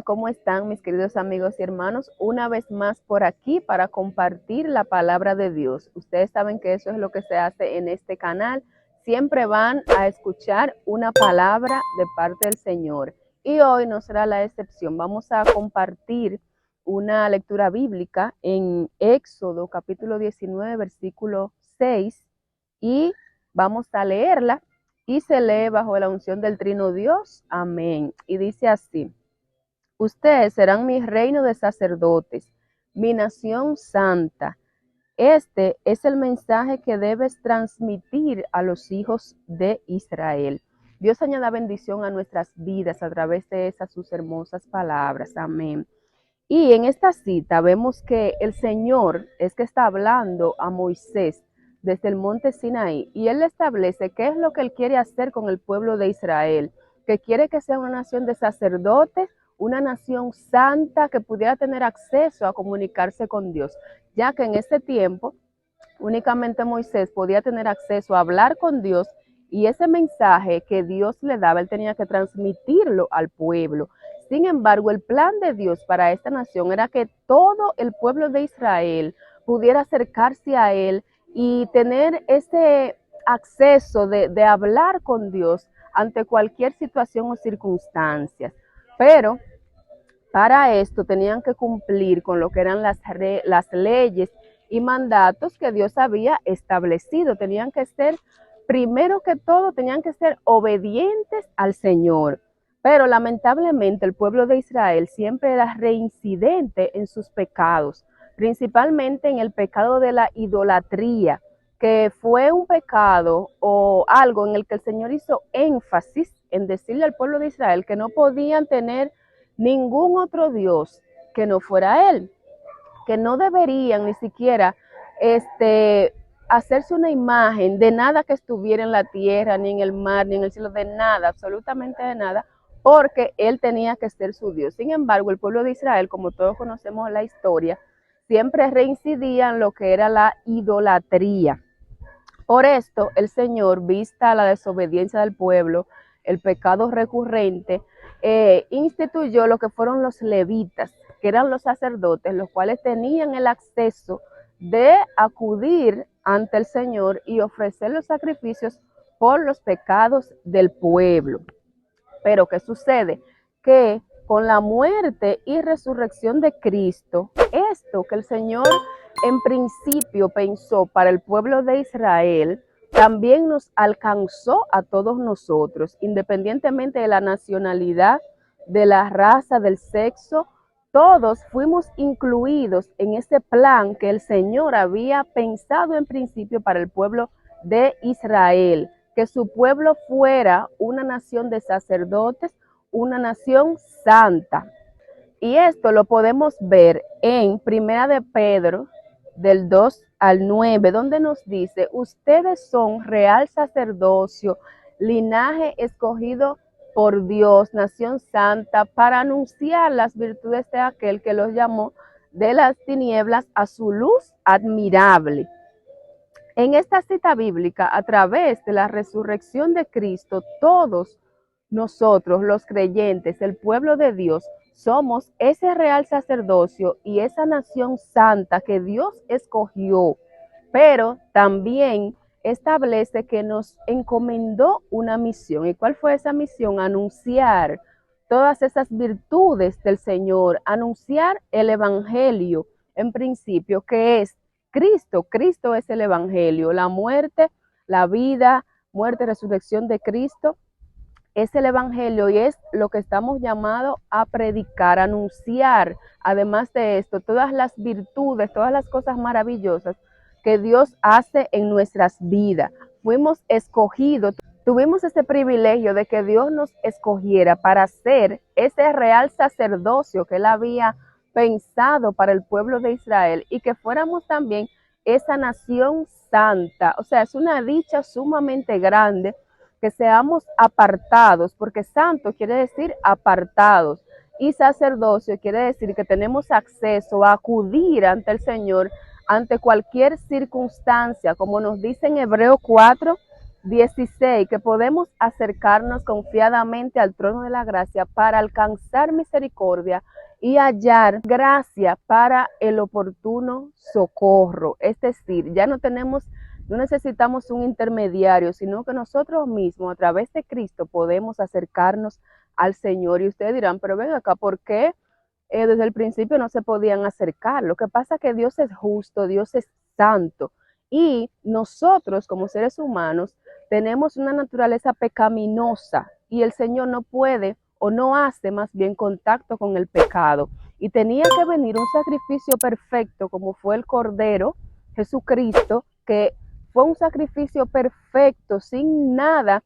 ¿cómo están mis queridos amigos y hermanos? Una vez más por aquí para compartir la palabra de Dios. Ustedes saben que eso es lo que se hace en este canal. Siempre van a escuchar una palabra de parte del Señor. Y hoy no será la excepción. Vamos a compartir una lectura bíblica en Éxodo capítulo 19, versículo 6. Y vamos a leerla. Y se lee bajo la unción del Trino Dios. Amén. Y dice así: ustedes serán mi reino de sacerdotes, mi nación santa. Este es el mensaje que debes transmitir a los hijos de Israel. Dios añada bendición a nuestras vidas a través de esas sus hermosas palabras. Amén. Y en esta cita vemos que el Señor es que está hablando a Moisés desde el monte Sinaí, y él establece qué es lo que él quiere hacer con el pueblo de Israel, que quiere que sea una nación de sacerdotes, una nación santa que pudiera tener acceso a comunicarse con Dios, ya que en ese tiempo únicamente Moisés podía tener acceso a hablar con Dios, y ese mensaje que Dios le daba, él tenía que transmitirlo al pueblo. Sin embargo, el plan de Dios para esta nación era que todo el pueblo de Israel pudiera acercarse a él y tener ese acceso de hablar con Dios ante cualquier situación o circunstancias. Pero para esto tenían que cumplir con lo que eran las leyes y mandatos que Dios había establecido. Tenían que ser, primero que todo, tenían que ser obedientes al Señor. Pero lamentablemente el pueblo de Israel siempre era reincidente en sus pecados, principalmente en el pecado de la idolatría, que fue un pecado o algo en el que el Señor hizo énfasis en decirle al pueblo de Israel que no podían tener ningún otro Dios que no fuera Él, que no deberían ni siquiera hacerse una imagen de nada que estuviera en la tierra, ni en el mar, ni en el cielo, de nada, absolutamente de nada, porque Él tenía que ser su Dios. Sin embargo, el pueblo de Israel, como todos conocemos la historia, siempre reincidía en lo que era la idolatría. Por esto, el Señor, vista la desobediencia del pueblo, el pecado recurrente, instituyó lo que fueron los levitas, que eran los sacerdotes, los cuales tenían el acceso de acudir ante el Señor y ofrecer los sacrificios por los pecados del pueblo. Pero ¿qué sucede? Que con la muerte y resurrección de Cristo, esto que el Señor en principio pensó para el pueblo de Israel, también nos alcanzó a todos nosotros, independientemente de la nacionalidad, de la raza, del sexo. Todos fuimos incluidos en ese plan que el Señor había pensado en principio para el pueblo de Israel, que su pueblo fuera una nación de sacerdotes, una nación santa. Y esto lo podemos ver en Primera de Pedro, del 2 al 9, donde nos dice: ustedes son real sacerdocio, linaje escogido por Dios, nación santa, para anunciar las virtudes de aquel que los llamó de las tinieblas a su luz admirable. En esta cita bíblica, a través de la resurrección de Cristo, todos nosotros, los creyentes, el pueblo de Dios, somos ese real sacerdocio y esa nación santa que Dios escogió, pero también establece que nos encomendó una misión. ¿Y cuál fue esa misión? Anunciar todas esas virtudes del Señor, anunciar el evangelio en principio, que es Cristo. Cristo es el evangelio, la muerte, la vida, muerte, resurrección de Cristo es el evangelio, y es lo que estamos llamados a predicar, a anunciar. Además de esto, todas las virtudes, todas las cosas maravillosas que Dios hace en nuestras vidas. Fuimos escogidos, tuvimos ese privilegio de que Dios nos escogiera para ser ese real sacerdocio que Él había pensado para el pueblo de Israel, y que fuéramos también esa nación santa. O sea, es una dicha sumamente grande que seamos apartados, porque santo quiere decir apartados, y sacerdocio quiere decir que tenemos acceso a acudir ante el Señor ante cualquier circunstancia, como nos dice en Hebreos 4, 16, que podemos acercarnos confiadamente al trono de la gracia para alcanzar misericordia y hallar gracia para el oportuno socorro. Es decir, ya no necesitamos un intermediario, sino que nosotros mismos, a través de Cristo, podemos acercarnos al Señor. Y ustedes dirán, pero ven acá, ¿por qué desde el principio no se podían acercar? Lo que pasa es que Dios es justo, Dios es santo. Y nosotros, como seres humanos, tenemos una naturaleza pecaminosa y el Señor no puede o no hace más bien contacto con el pecado. Y tenía que venir un sacrificio perfecto como fue el Cordero Jesucristo, que fue un sacrificio perfecto, sin nada,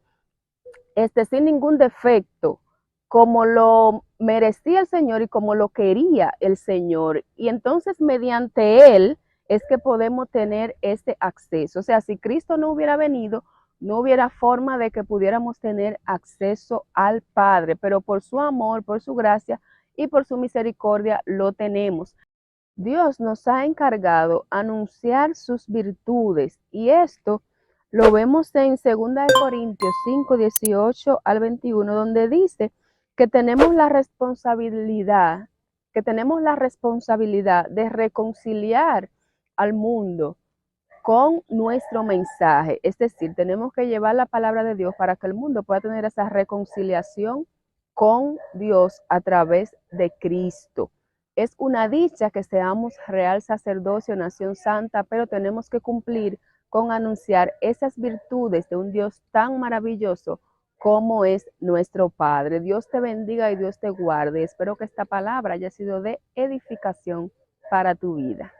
sin ningún defecto, como lo merecía el Señor y como lo quería el Señor. Y entonces mediante Él es que podemos tener este acceso. O sea, si Cristo no hubiera venido, no hubiera forma de que pudiéramos tener acceso al Padre, pero por su amor, por su gracia y por su misericordia lo tenemos. Dios nos ha encargado anunciar sus virtudes y esto lo vemos en 2 Corintios 5, 18 al 21, donde dice que tenemos la responsabilidad de reconciliar al mundo con nuestro mensaje. Es decir, tenemos que llevar la palabra de Dios para que el mundo pueda tener esa reconciliación con Dios a través de Cristo. Es una dicha que seamos real sacerdocio, nación santa, pero tenemos que cumplir con anunciar esas virtudes de un Dios tan maravilloso como es nuestro Padre. Dios te bendiga y Dios te guarde. Espero que esta palabra haya sido de edificación para tu vida.